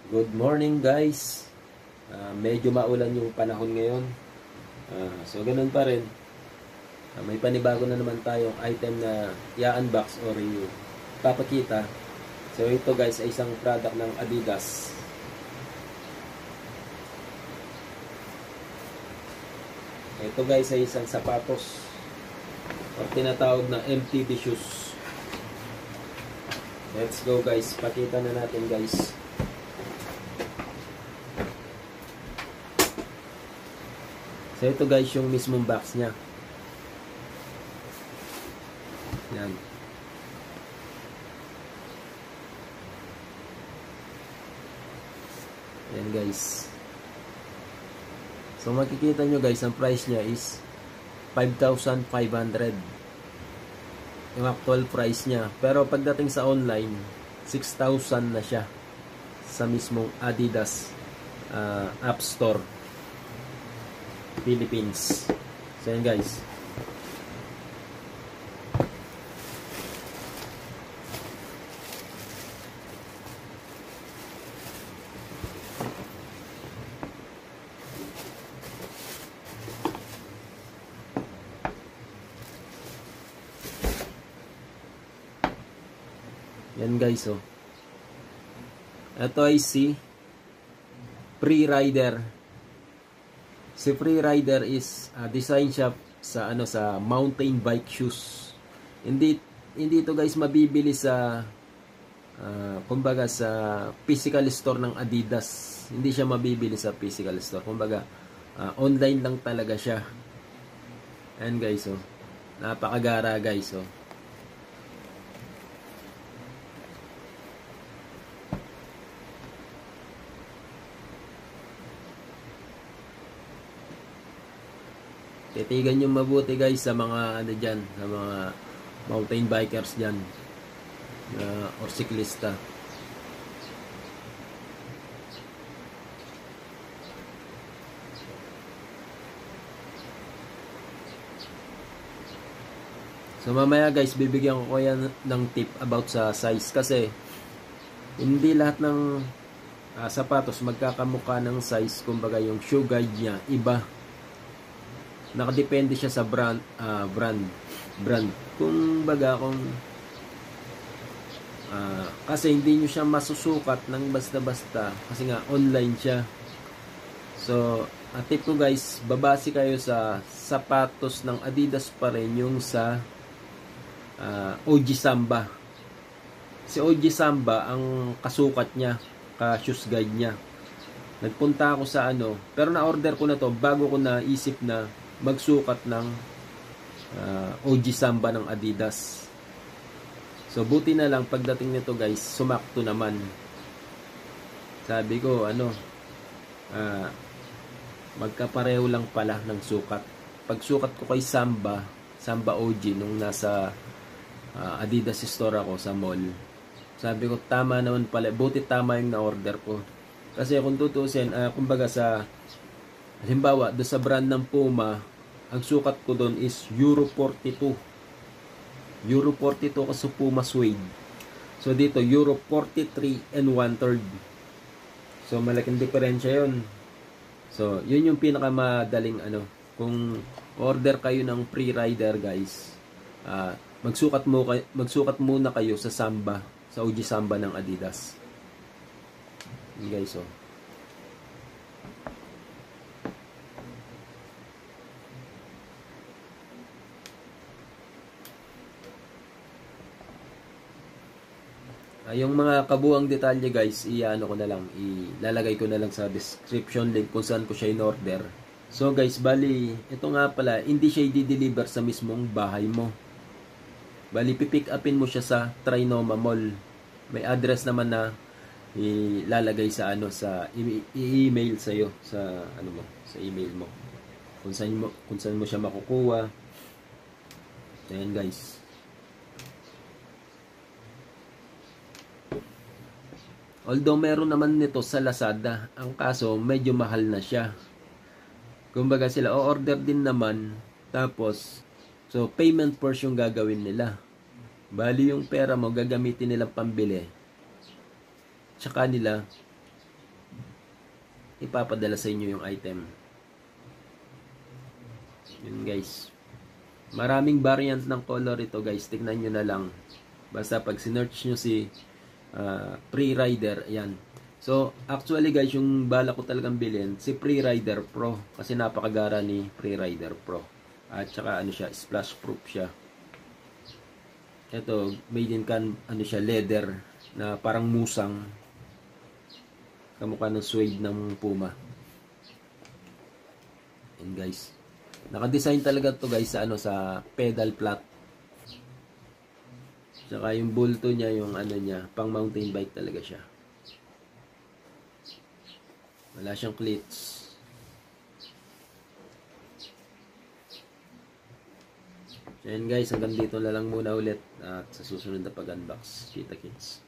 Good morning guys. Medyo maulan yung panahon ngayon. So ganun pa rin. May panibago na naman tayong item na i-unbox or ipapakita. So ito guys ay isang product ng Adidas. Ito guys ay isang sapatos o tinatawag na MTB shoes. Let's go guys. Pakita na natin guys. So ito guys yung mismong box niya. Yan. Yan guys. So makikita nyo guys, ang price niya is 5,500. Yung actual price niya. Pero pagdating sa online, 6,000 na siya sa mismong Adidas App Store Philippines. So yan guys. Yan guys, oh. Ito ay si Freerider. Si Freerider is design shop sa sa mountain bike shoes. Hindi ito guys mabibili sa kumbaga sa physical store ng Adidas. Hindi siya mabibili sa physical store. Kumbaga online lang talaga siya. Ayan guys, oh. Napakagara guys, oh. Titigan nyo mabuti guys sa mga dyan, sa mga mountain bikers dyan or siklista. So mamaya guys, bibigyan ko yan ng tip about sa size kasi hindi lahat ng sapatos magkakamukha ng size. Kumbaga yung shoe guide niya iba. Nakadepende siya sa brand. Kung kasi hindi nyo siya masusukat ng basta-basta kasi nga online siya. So, tip ko guys, babase kayo sa sapatos ng Adidas pa rin yung sa OG Samba. Si OG Samba ang kasukat niya, ka-shoes guide niya. Nagpunta ako sa pero na-order ko na to bago ko naisip na magsukat ng OG Samba ng Adidas. So buti na lang pagdating nito guys, sumakto naman. Sabi ko magkapareho lang pala ng sukat. Pagsukat ko kay Samba OG nung nasa Adidas store ako sa mall, sabi ko tama naman pala, buti tama yung na-order ko. Kasi kung tutusin, kumbaga sa halimbawa, doon sa brand ng Puma, ang sukat ko doon is Euro 42. Euro 42 kasi Puma suede. So dito, Euro 43 and 1/3. So malaking diferensya yun. So yun yung pinakamadaling kung order kayo ng Freerider guys, magsukat muna kayo sa Samba, sa OG Samba ng Adidas. Yun guys, oh. Yung mga kabuang detalye guys, ilalagay ko na lang sa description link kung saan ko siya in-order. So guys, bali, ito nga pala, hindi siya i-deliver sa mismong bahay mo. Bali, pipick upin mo siya sa Trinoma Mall. May address naman na ilalagay sa sa i-email sa iyo sa sa email mo. Kung saan mo siya makukuha. Ayan guys. Although meron naman nito sa Lazada, ang kaso medyo mahal na siya. Kumbaga sila o-order din naman, tapos so payment first yung gagawin nila. Bali yung pera mo gagamitin nilang pambili. Tsaka nila ipapadala sa inyo yung item. Yun guys. Maraming variant ng color ito guys. Tignan nyo na lang. Basta pag sinearch nyo si Pre-Rider, yan. So, actually guys, yung bala ko talagang bilhin, si Pre-Rider Pro. Kasi napakagara ni Pre-Rider Pro. At saka ano siya, splash proof siya. Ito, made in can, ano siya, leather na parang musang. Kamukha ng suede ng Puma. Yan guys. Naka-design talaga to guys sa ano, sa pedal flat. Saka yung bulto niya, yung ano niya, pang mountain bike talaga siya. Wala siyang cleats. So yan guys, hanggang dito na lang muna ulit. At sa susunod na pag-unbox. Kita kits.